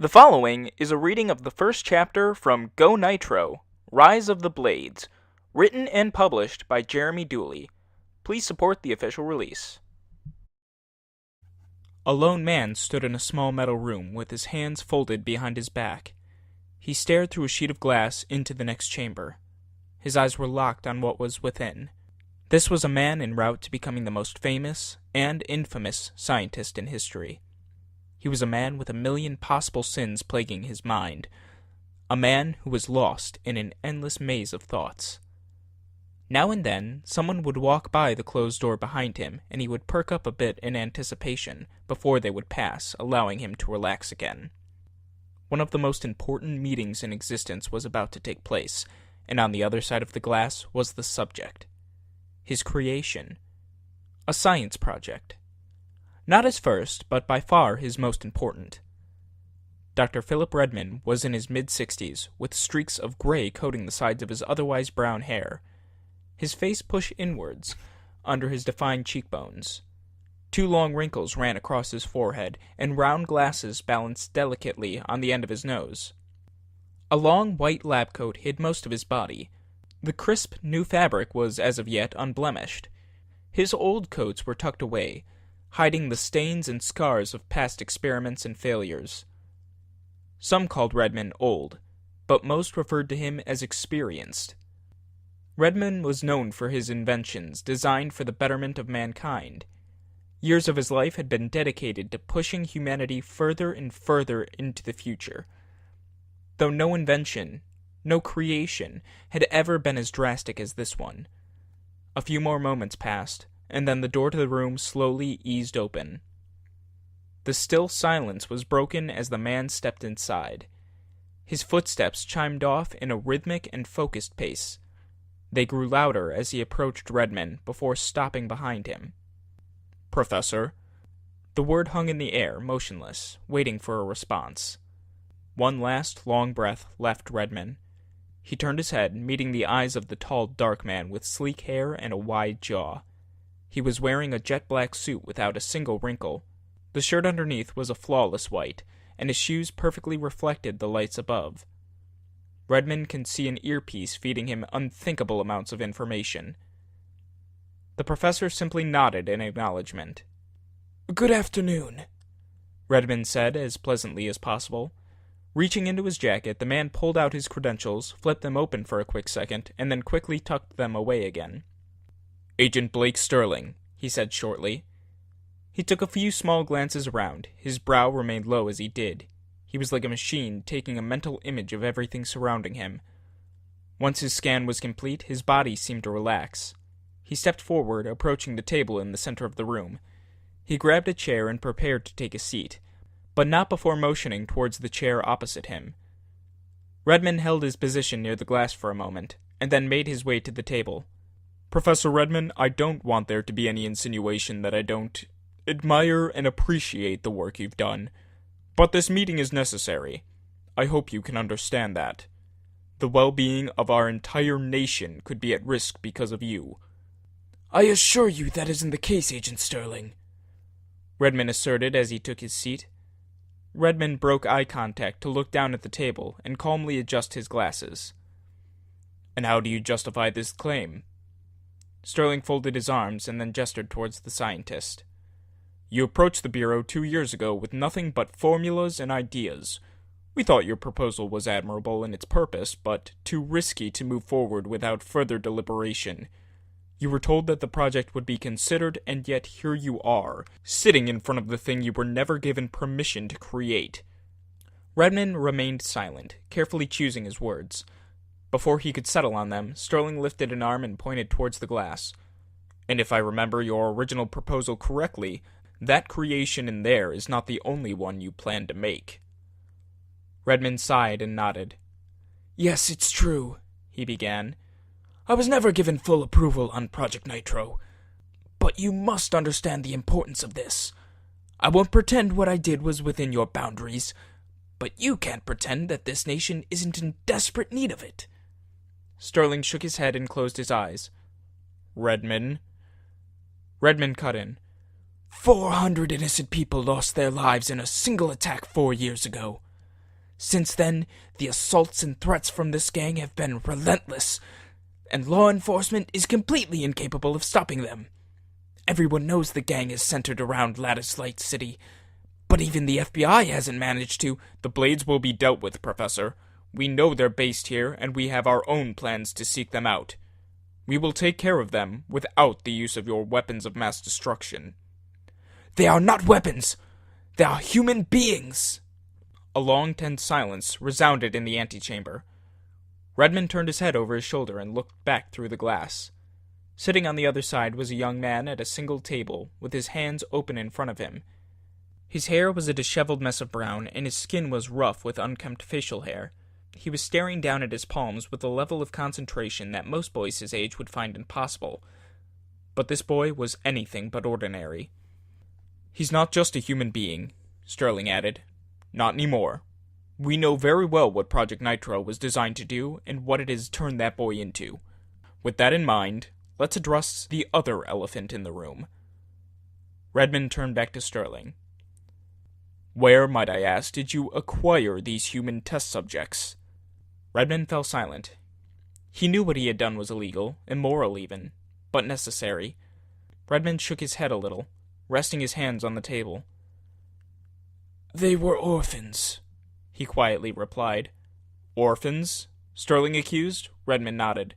The following is a reading of the first chapter from Go Nitro, Rise of the Blades, written and published by Jeremy Dooley. Please support the official release. A lone man stood in a small metal room with his hands folded behind his back. He stared through a sheet of glass into the next chamber. His eyes were locked on what was within. This was a man en route to becoming the most famous and infamous scientist in history. He was a man with a million possible sins plaguing his mind. A man who was lost in an endless maze of thoughts. Now and then, someone would walk by the closed door behind him, and he would perk up a bit in anticipation before they would pass, allowing him to relax again. One of the most important meetings in existence was about to take place, and on the other side of the glass was the subject. His creation. A science project. Not his first, but by far his most important. Dr. Philip Redmond was in his mid-60s, with streaks of gray coating the sides of his otherwise brown hair. His face pushed inwards, under his defined cheekbones. 2 long wrinkles ran across his forehead, and round glasses balanced delicately on the end of his nose. A long white lab coat hid most of his body. The crisp new fabric was as of yet unblemished. His old coats were tucked away, hiding the stains and scars of past experiments and failures. Some called Redmond old, but most referred to him as experienced. Redmond was known for his inventions designed for the betterment of mankind. Years of his life had been dedicated to pushing humanity further and further into the future. Though no invention, no creation, had ever been as drastic as this one. A few more moments passed, and then the door to the room slowly eased open. The still silence was broken as the man stepped inside. His footsteps chimed off in a rhythmic and focused pace. They grew louder as he approached Redmond before stopping behind him. "Professor." The word hung in the air, motionless, waiting for a response. One last long breath left Redmond. He turned his head, meeting the eyes of the tall, dark man with sleek hair and a wide jaw. He was wearing a jet-black suit without a single wrinkle. The shirt underneath was a flawless white, and his shoes perfectly reflected the lights above. Redmond could see an earpiece feeding him unthinkable amounts of information. The professor simply nodded in acknowledgement. "Good afternoon," Redmond said as pleasantly as possible. Reaching into his jacket, the man pulled out his credentials, flipped them open for a quick second, and then quickly tucked them away again. "Agent Blake Sterling," he said shortly. He took a few small glances around. His brow remained low as he did. He was like a machine, taking a mental image of everything surrounding him. Once his scan was complete, his body seemed to relax. He stepped forward, approaching the table in the center of the room. He grabbed a chair and prepared to take a seat, but not before motioning towards the chair opposite him. Redmond held his position near the glass for a moment, and then made his way to the table. "Professor Redmond, I don't want there to be any insinuation that I don't admire and appreciate the work you've done. But this meeting is necessary. I hope you can understand that. The well-being of our entire nation could be at risk because of you." "I assure you that isn't the case, Agent Sterling," Redmond asserted as he took his seat. Redmond broke eye contact to look down at the table and calmly adjust his glasses. "And how do you justify this claim?" Sterling folded his arms and then gestured towards the scientist. "You approached the Bureau 2 years ago with nothing but formulas and ideas. We thought your proposal was admirable in its purpose, but too risky to move forward without further deliberation. You were told that the project would be considered, and yet here you are, sitting in front of the thing you were never given permission to create." Redmond remained silent, carefully choosing his words. Before he could settle on them, Sterling lifted an arm and pointed towards the glass. "And if I remember your original proposal correctly, that creation in there is not the only one you plan to make." Redmond sighed and nodded. "Yes, it's true," he began. "I was never given full approval on Project Nitro. But you must understand the importance of this. I won't pretend what I did was within your boundaries, but you can't pretend that this nation isn't in desperate need of it." Sterling shook his head and closed his eyes. "Redmond?" Redmond cut in. 400 innocent people lost their lives in a single attack 4 years ago. Since then, the assaults and threats from this gang have been relentless, and law enforcement is completely incapable of stopping them. Everyone knows the gang is centered around Lattice Light City, but even the FBI hasn't managed to. The Blades will be dealt with, Professor. We know they're based here, and we have our own plans to seek them out. We will take care of them without the use of your weapons of mass destruction. They are not weapons! They are human beings! A long, tense silence resounded in the antechamber. Redmond turned his head over his shoulder and looked back through the glass. Sitting on the other side was a young man at a single table, with his hands open in front of him. His hair was a disheveled mess of brown, and his skin was rough with unkempt facial hair. He was staring down at his palms with a level of concentration that most boys his age would find impossible. But this boy was anything but ordinary. "He's not just a human being," Sterling added. "Not anymore. We know very well what Project Nitro was designed to do and what it has turned that boy into. With that in mind, let's address the other elephant in the room." Redmond turned back to Sterling. "Where, might I ask, did you acquire these human test subjects?" Redmond fell silent. He knew what he had done was illegal, immoral even, but necessary. Redmond shook his head a little, resting his hands on the table. "They were orphans," he quietly replied. "Orphans?" Sterling accused. Redmond nodded.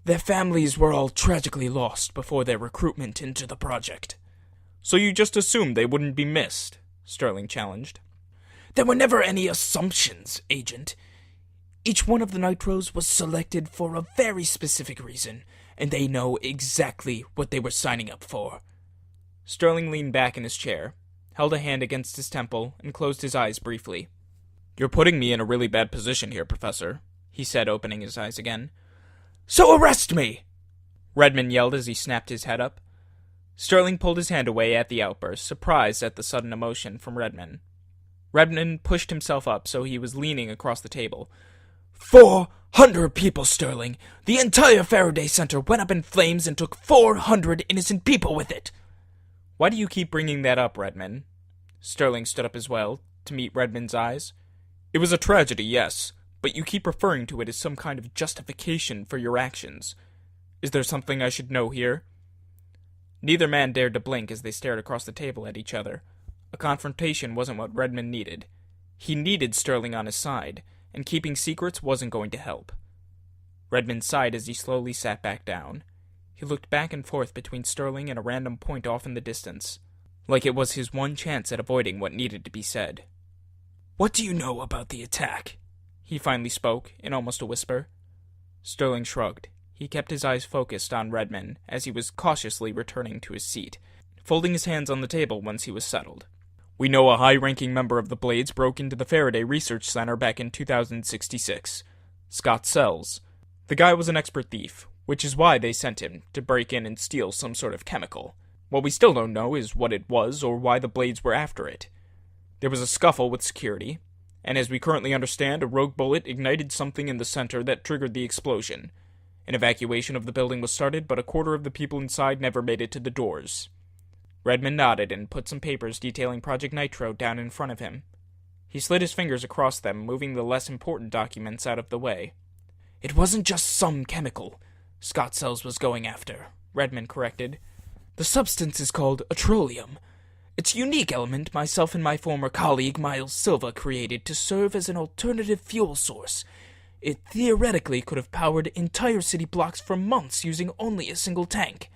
"Their families were all tragically lost before their recruitment into the project." "So you just assumed they wouldn't be missed?" Sterling challenged. "There were never any assumptions, Agent. Each one of the Nitros was selected for a very specific reason, and they know exactly what they were signing up for." Sterling leaned back in his chair, held a hand against his temple, and closed his eyes briefly. "You're putting me in a really bad position here, Professor," he said, opening his eyes again. "So arrest me!" Redmond yelled as he snapped his head up. Sterling pulled his hand away at the outburst, surprised at the sudden emotion from Redmond. Redmond pushed himself up so he was leaning across the table. 400 people, Sterling! The entire Faraday Center went up in flames and took 400 innocent people with it! "Why do you keep bringing that up, Redmond?" Sterling stood up as well, to meet Redmond's eyes. "It was a tragedy, yes, but you keep referring to it as some kind of justification for your actions. Is there something I should know here?" Neither man dared to blink as they stared across the table at each other. A confrontation wasn't what Redmond needed. He needed Sterling on his side, and keeping secrets wasn't going to help. Redmond sighed as he slowly sat back down. He looked back and forth between Sterling and a random point off in the distance, like it was his one chance at avoiding what needed to be said. "What do you know about the attack?" he finally spoke, in almost a whisper. Sterling shrugged. He kept his eyes focused on Redmond as he was cautiously returning to his seat, folding his hands on the table once he was settled. "We know a high-ranking member of the Blades broke into the Faraday Research Center back in 2066. Scott Sells. The guy was an expert thief, which is why they sent him to break in and steal some sort of chemical. What we still don't know is what it was or why the Blades were after it. There was a scuffle with security, and as we currently understand, a rogue bullet ignited something in the center that triggered the explosion. An evacuation of the building was started, but a quarter of the people inside never made it to the doors." Redmond nodded and put some papers detailing Project Nitro down in front of him. He slid his fingers across them, moving the less important documents out of the way. "It wasn't just some chemical Scott Sells was going after," Redmond corrected. "The substance is called atrolium. It's a unique element myself and my former colleague Miles Silva created to serve as an alternative fuel source. It theoretically could have powered entire city blocks for months using only a single tank."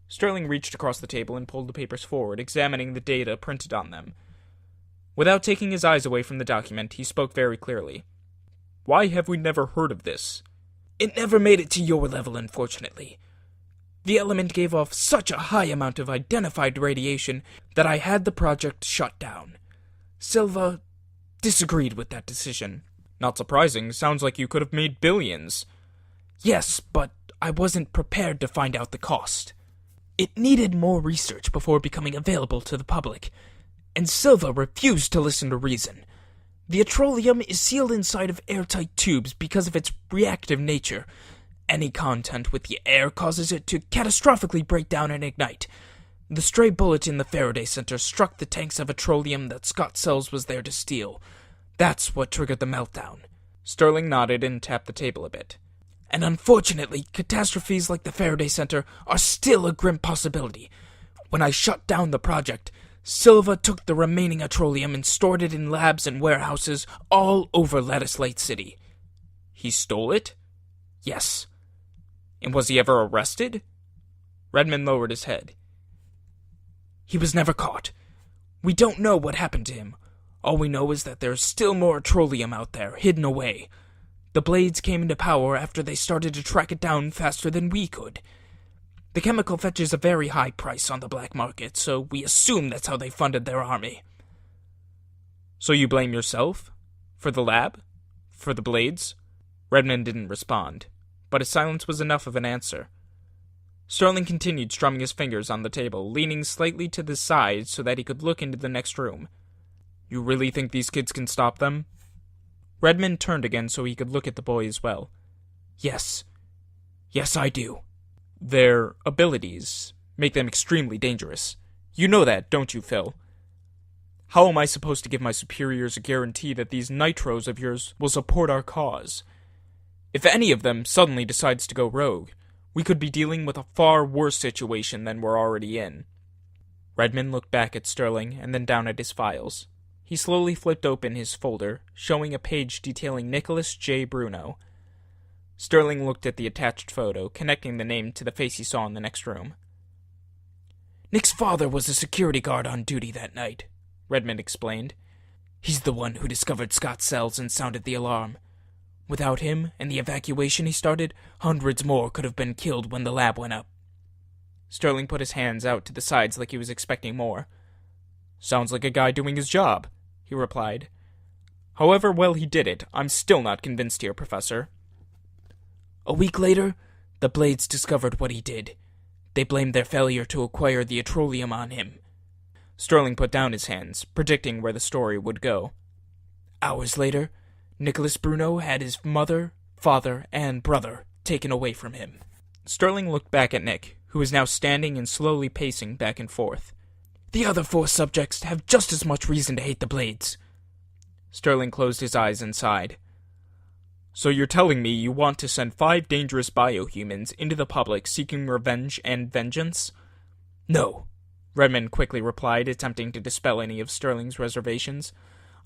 Sterling reached across the table and pulled the papers forward, examining the data printed on them. Without taking his eyes away from the document, he spoke very clearly. "Why have we never heard of this?" "It never made it to your level, unfortunately. The element gave off such a high amount of identified radiation that I had the project shut down. Silva disagreed with that decision." "Not surprising. Sounds like you could have made billions." "Yes, but I wasn't prepared to find out the cost. It needed more research before becoming available to the public, and Silva refused to listen to reason. The atrolium is sealed inside of airtight tubes because of its reactive nature. Any contact with the air causes it to catastrophically break down and ignite. The stray bullet in the Faraday Center struck the tanks of atrolium that Scott Sells was there to steal. That's what triggered the meltdown. Sterling nodded and tapped the table a bit. And unfortunately, catastrophes like the Faraday Center are still a grim possibility. When I shut down the project, Silva took the remaining petroleum and stored it in labs and warehouses all over Lattice Lake City. He stole it? Yes. And was he ever arrested? Redmond lowered his head. He was never caught. We don't know what happened to him. All we know is that there's still more petroleum out there, hidden away. The Blades came into power after they started to track it down faster than we could. The chemical fetches a very high price on the black market, so we assume that's how they funded their army. So you blame yourself? For the lab? For the Blades? Redmond didn't respond, but his silence was enough of an answer. Sterling continued strumming his fingers on the table, leaning slightly to the side so that he could look into the next room. You really think these kids can stop them? Redmond turned again so he could look at the boy as well. Yes. Yes, I do. Their abilities make them extremely dangerous. You know that, don't you, Phil? How am I supposed to give my superiors a guarantee that these nitros of yours will support our cause? If any of them suddenly decides to go rogue, we could be dealing with a far worse situation than we're already in. Redmond looked back at Sterling and then down at his files. He slowly flipped open his folder, showing a page detailing Nicholas J. Bruno. Sterling looked at the attached photo, connecting the name to the face he saw in the next room. Nick's father was a security guard on duty that night, Redmond explained. He's the one who discovered Scott's cells and sounded the alarm. Without him and the evacuation he started, hundreds more could have been killed when the lab went up. Sterling put his hands out to the sides like he was expecting more. Sounds like a guy doing his job, he replied. However well he did it, I'm still not convinced here, Professor. A week later, the Blades discovered what he did. They blamed their failure to acquire the petroleum on him. Sterling put down his hands, predicting where the story would go. Hours later, Nicholas Bruno had his mother, father, and brother taken away from him. Sterling looked back at Nick, who was now standing and slowly pacing back and forth. The other 4 subjects have just as much reason to hate the Blades. Sterling closed his eyes and sighed. So you're telling me you want to send 5 dangerous biohumans into the public seeking revenge and vengeance? No, Redmond quickly replied, attempting to dispel any of Sterling's reservations.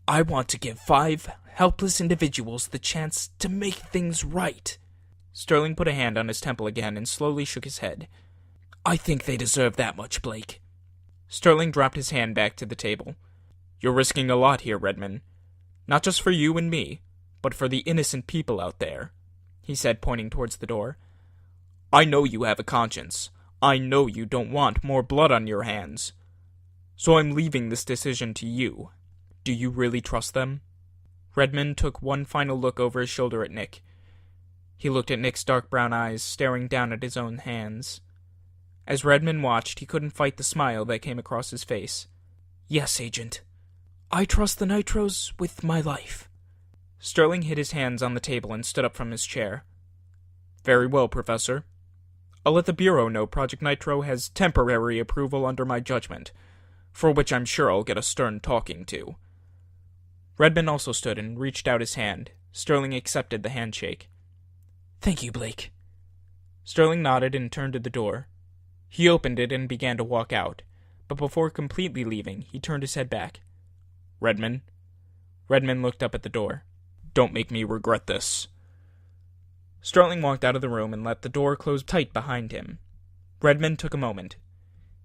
I want to give 5 helpless individuals the chance to make things right. Sterling put a hand on his temple again and slowly shook his head. I think they deserve that much, Blake. Sterling dropped his hand back to the table. You're risking a lot here, Redmond. Not just for you and me, but for the innocent people out there, he said, pointing towards the door. I know you have a conscience. I know you don't want more blood on your hands. So I'm leaving this decision to you. Do you really trust them? Redmond took one final look over his shoulder at Nick. He looked at Nick's dark brown eyes, staring down at his own hands. As Redmond watched, he couldn't fight the smile that came across his face. Yes, Agent. I trust the Nitros with my life. Sterling hit his hands on the table and stood up from his chair. Very well, Professor. I'll let the Bureau know Project Nitro has temporary approval under my judgment, for which I'm sure I'll get a stern talking to. Redmond also stood and reached out his hand. Sterling accepted the handshake. Thank you, Blake. Sterling nodded and turned to the door. He opened it and began to walk out, but before completely leaving, he turned his head back. Redmond? Redmond looked up at the door. Don't make me regret this. Sterling walked out of the room and let the door close tight behind him. Redmond took a moment.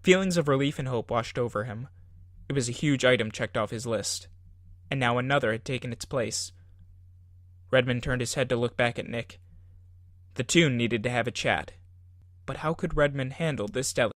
Feelings of relief and hope washed over him. It was a huge item checked off his list, and now another had taken its place. Redmond turned his head to look back at Nick. The two needed to have a chat. But how could Redmond handle this delicate